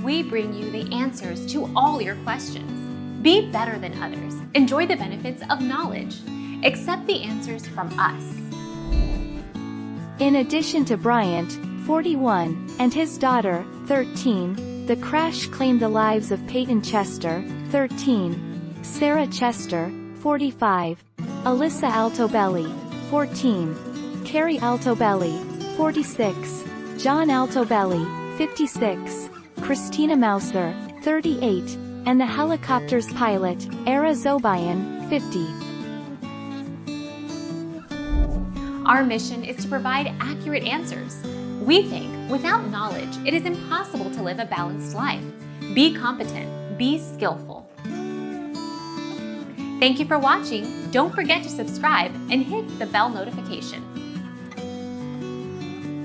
we bring you the answers to all your questions. Be better than others. Enjoy the benefits of knowledge. Accept the answers from us. In addition to Bryant, 41, and his daughter, 13, the crash claimed the lives of Peyton Chester, 13, Sarah Chester, 45, Alyssa Altobelli, 14, Carrie Altobelli, 46, John Altobelli, 56, Christina Mauser, 38, and the helicopter's pilot, Era Zobayan, 50. Our mission is to provide accurate answers. We think without knowledge, it is impossible to live a balanced life. Be competent, be skillful. Thank you for watching. Don't forget to subscribe and hit the bell notification.